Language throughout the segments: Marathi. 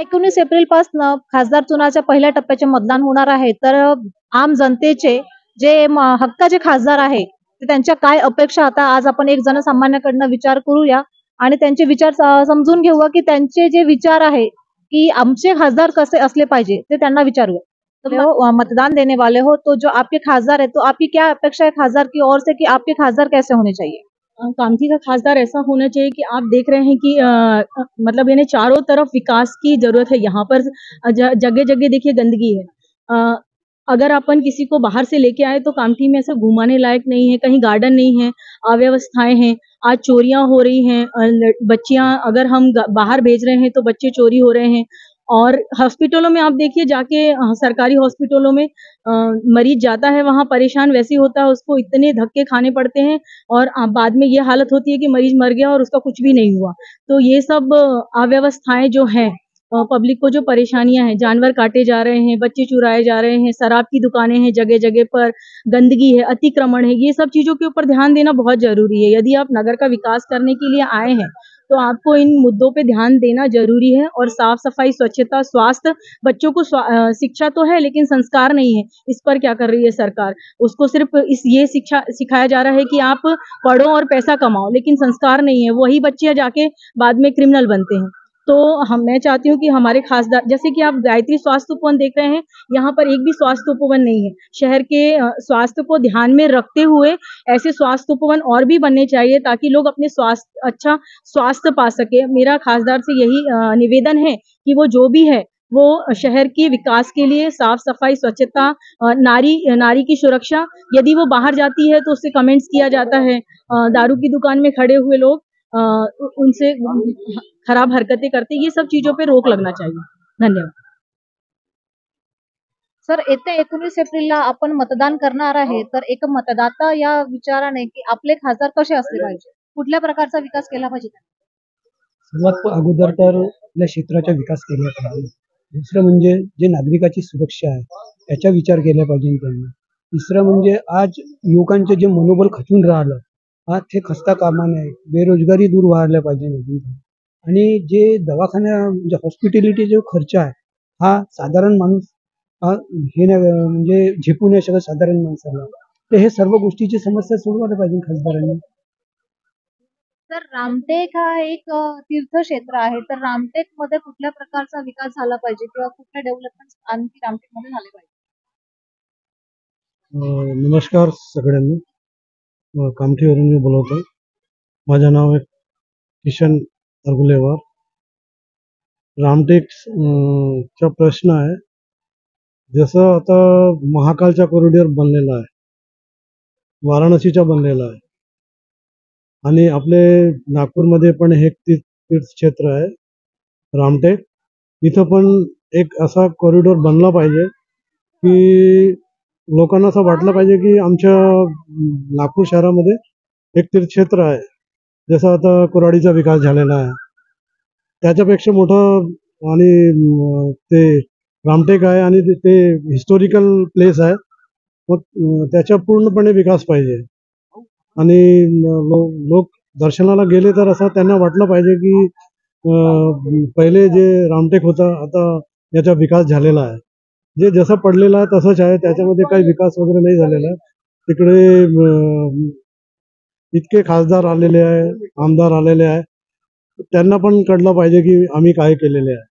19 एप्रिल पासून खासदार चुनाच्या पहिल्या टप्प्याचे मतदान होणार आहे. तर आम जनतेचे जे हक्काचे खासदार आहे, ते त्यांच्या काय अपेक्षा आता आज आपण एक जनसामान्याकडनं विचार करूया आणि त्यांचे विचार समजून घेऊया, की त्यांचे जे विचार आहे, की आमचे खासदार कसे असले पाहिजे, ते त्यांना विचारूया. तो मतदान देने वाले हो, तो जो आपके खासदार है, तो आपकी क्या अपेक्षा है खासदार की ओर से कि आपके खासदार कैसे होने चाहिए? कामठी का खासदार ऐसा होना चाहिए कि आप देख रहे हैं कि मतलब इन्हें चारों तरफ विकास की जरूरत है। यहाँ पर जगह जगह देखिए गंदगी है। अगर अपन किसी को बाहर से लेके आए तो कामठी में ऐसा घुमाने लायक नहीं है, कहीं गार्डन नहीं है, अव्यवस्थाएं हैं, आज चोरियां हो रही हैं, बच्चियां अगर हम बाहर भेज रहे हैं तो बच्चे चोरी हो रहे हैं। और हॉस्पिटलों में आप देखिए जाके सरकारी हॉस्पिटलों में मरीज जाता है, वहां परेशान वैसे होता है, उसको इतने धक्के खाने पड़ते हैं और बाद में ये हालत होती है कि मरीज मर गया और उसका कुछ भी नहीं हुआ। तो ये सब अव्यवस्थाएं जो हैं, पब्लिक को जो परेशानियां हैं, जानवर काटे जा रहे हैं, बच्चे चुराए जा रहे हैं, शराब की दुकानें हैं जगह जगह पर, गंदगी है, अतिक्रमण है, ये सब चीजों के ऊपर ध्यान देना बहुत जरूरी है। यदि आप नगर का विकास करने के लिए आए हैं तो आपको इन मुद्दों पे ध्यान देना जरूरी है। और साफ सफाई, स्वच्छता, स्वास्थ्य, बच्चों को शिक्षा तो है लेकिन संस्कार नहीं है। इस पर क्या कर रही है सरकार? उसको सिर्फ ये शिक्षा सिखाया जा रहा है कि आप पढ़ो और पैसा कमाओ, लेकिन संस्कार नहीं है। वही बच्चे जाके बाद में क्रिमिनल बनते हैं। तो मैं चाहती हूँ कि हमारे खासदार, जैसे कि आप गायत्री स्वास्थ्य उपवन देख रहे हैं, यहाँ पर एक भी स्वास्थ्य उपवन नहीं है। शहर के स्वास्थ्य को ध्यान में रखते हुए ऐसे स्वास्थ्य उपवन और भी बनने चाहिए ताकि लोग अपने अच्छा स्वास्थ्य पा सके। मेरा खासदार से यही निवेदन है कि वो जो भी है वो शहर के विकास के लिए साफ सफाई, स्वच्छता, नारी की सुरक्षा। यदि वो बाहर जाती है तो उससे कमेंट्स किया जाता है, दारू की दुकान में खड़े हुए लोग उनसे खराब हरकतें करते, ये सब चीजों पे रोक लगना चाहिए। धन्यवाद। सर, येत्या 19 एप्रिलला आपण मतदान करणार आहे, तर एक मतदाता या विचाराने की आपले खासदार कसे असले पाहिजे, कुठल्या प्रकारचा विकास केला पाहिजे? सर्वात अगोदर तर आपल्या क्षेत्राचा विकास केला पाहिजे. दुसरं म्हणजे जे नागरिकाची सुरक्षा आहे त्याचा विचार केला पाहिजे त्यांनी. तिसरं म्हणजे आज युवकांचे जे मनोबल खचून राहिलं, आज ते खचता कामा नये. बेरोजगारी दूर व्हायला पाहिजे अजून. आणि जे दवाखान्या म्हणजे हॉस्पिटॅलिटी जो खर्च आहे हा साधारण माणूस हे नाही म्हणजे झेपू नाही शकत साधारण माणसाला. तर हे सर्व गोष्टीची समस्या सोडवायला पाहिजे खासदारांनी. तर रामटेक हा एक तीर्थक्षेत्र आहे, तर रामटेक मध्ये कुठल्या प्रकारचा विकास झाला पाहिजे किंवा कुठल्या डेव्हलपमेंट आणखी रामटेक मध्ये झाले पाहिजे? नमस्कार सगळ्यांनी. कामठीवरून मी बोलवतो. माझं नाव आहे किशन अरगुलेवार. रामटेक चा प्रश्न आहे, जसं आता महाकालचा कॉरिडॉर बनलेला आहे, वाराणसीचा बनलेला आहे आणि आपले नागपूरमध्ये पण हे तीर्थक्षेत्र आहे रामटेक. इथं पण एक असा कॉरिडॉर बनला पाहिजे की लोकांना असं वाटलं पाहिजे की आमच्या नागपूर शहरामध्ये एक तीर्थक्षेत्र आहे. जसं आता कोराडीचा विकास झालेला आहे, त्याच्यापेक्षा मोठं आणि ते रामटेक आहे आणि ते हिस्टोरिकल प्लेस आहे. मग त्याचा पूर्णपणे विकास पाहिजे आणि लोक दर्शनाला गेले तर असं त्यांना वाटलं पाहिजे की पहिले जे रामटेक होता आता याचा विकास झालेला आहे. जे जसं पडलेलं आहे तसंच आहे, त्याच्यामध्ये काही विकास वगैरे नाही झालेला आहे. तिकडे इतके खासदार आलेले आहे, आमदार आलेले आहे, त्यांना पण कळलं पाहिजे की आम्ही काय केलेले आहे.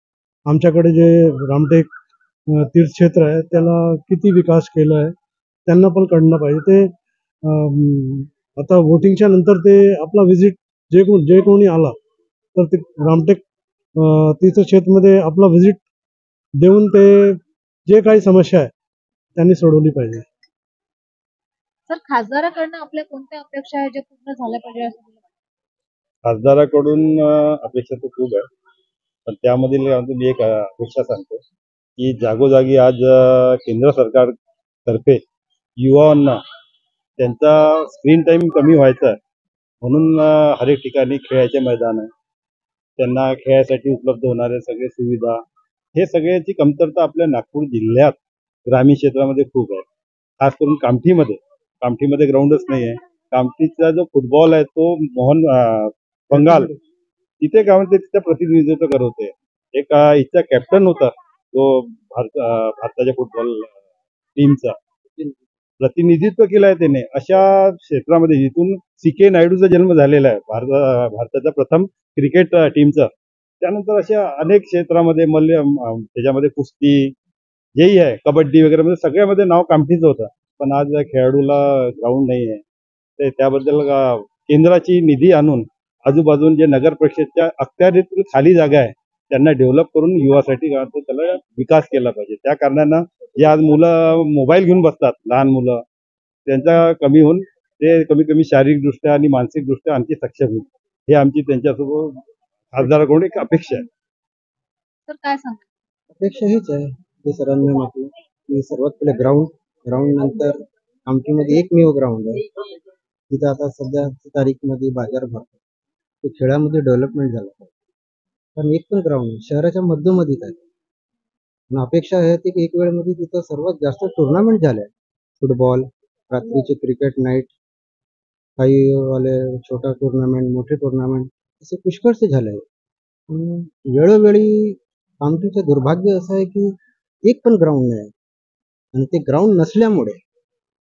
आमच्याकडे जे रामटेक तीर्थक्षेत्र आहे त्याला किती विकास केला आहे त्यांना पण कळलं पाहिजे. ते आता वोटिंगच्या नंतर ते आपला व्हिजिट जे कोणी आला तर ते रामटेक तीर्थक्षेत्रमध्ये आपला व्हिजिट देऊन ते जे काही समस्या आहे त्यांनी सोडवली पाहिजे. सर, खासदाराकडनं आपल्या कोणत्या अपेक्षा आहे जे पूर्ण झाल्या पाहिजे असं तुला वाटतं? खासदाराकडून अपेक्षा तर खूप आहे, पण त्यामधील एक अपेक्षा सांगतो की जागोजागी आज केंद्र सरकारतर्फे युवांना त्यांचा स्क्रीन टाईम कमी व्हायचा आहे म्हणून हर एक ठिकाणी खेळाचे मैदान आहे, त्यांना खेळासाठी उपलब्ध होणारे सगळे सुविधा, हे सगळ्याची कमतरता आपल्या नागपूर जिल्ह्यात ग्रामीण क्षेत्रामध्ये खूप आहे. खास करून कामठीमध्ये ग्राउंडच नाही आहे. कामठीचा जो फुटबॉल आहे तो मोहन पंगाल तिथे काय म्हणते तिथं प्रतिनिधित्व करवते. एक इथचा कॅप्टन होता तो भारताच्या फुटबॉल टीमचा प्रतिनिधित्व केलं आहे त्याने अशा क्षेत्रामध्ये जिथून CK नायडूचा जन्म झालेला आहे भारताचा प्रथम क्रिकेट टीमचा. त्यानंतर अशा अनेक क्षेत्रामध्ये त्याच्यामध्ये कुस्ती जेही आहे कबड्डी वगैरे मध्ये सगळ्यामध्ये नाव कामठीचं होतं. पण आज या खेळाडूला ग्राउंड नाही आहे. ते त्याबद्दल केंद्राची निधी आणून आजूबाजून जे नगर परिषदच्या अखत्यारीतील खाली जागा आहे त्यांना डेव्हलप करून युवासाठी त्याला विकास केला पाहिजे. त्या कारणानं जे आज मुलं मोबाईल घेऊन बसतात लहान मुलं त्यांचा कमी होऊन ते कमी कमी शारीरिकदृष्ट्या आणि मानसिकदृष्ट्या आणखी सक्षम होईल हे आमची त्यांच्यासोबत खासदाराकडून एक अपेक्षा आहे. तर काय सांगा? अपेक्षा हीच आहे की सरांनी म्हटलं की सर्वात पहिले ग्राउंड नंतर कामठीमध्ये एकमेव ग्राउंड आहे तिथं आता सध्या तारीखमध्ये बाजार भरतो ते खेळामध्ये डेव्हलपमेंट झालं पाहिजे. कारण एक पण ग्राउंड शहराच्या मध्यमध्येच आहे. आणि अपेक्षा आहे की एक वेळेमध्ये तिथं सर्वात जास्त टुर्नामेंट झाल्या फुटबॉल रात्रीचे क्रिकेट नाईट काही वाले छोटा टुर्नामेंट मोठे टुर्नामेंट असे पुष्कळसे झाले आहे. वेळोवेळी कामठीचं दुर्भाग्य असं आहे की एक पण ग्राउंड नाही आहे आणि ते ग्राउंड नसल्यामुळे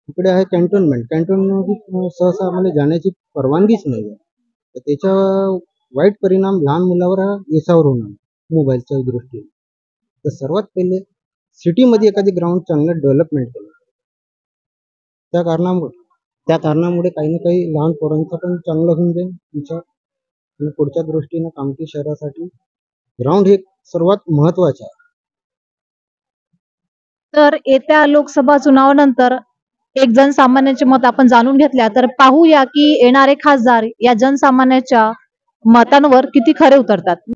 इकडे आहे कॅन्टोनमेंट सहसा आम्हाला जाण्याची परवानगीच नाही आहे. तर त्याचा वाईट परिणाम लहान मुलावर याच्यावर होणार मोबाईलच्या दृष्टीने. तर सर्वात पहिले सिटीमध्ये एखादी ग्राउंड चांगलं डेव्हलपमेंट केलं त्या कारणामुळे काही ना काही लहान पोरांचा पण चांगलं होऊन जाईल विचार. आणि पुढच्या दृष्टीनं कामठी शहरासाठी ग्राउंड हे सर्वात महत्वाचं आहे. तर येत्या लोकसभा चुनावानंतर एक जनसामान्याचे मत आपण जाणून घेतल्या तर पाहूया की येणारे खासदार या जनसामान्याच्या मतांवर किती खरे उतरतात.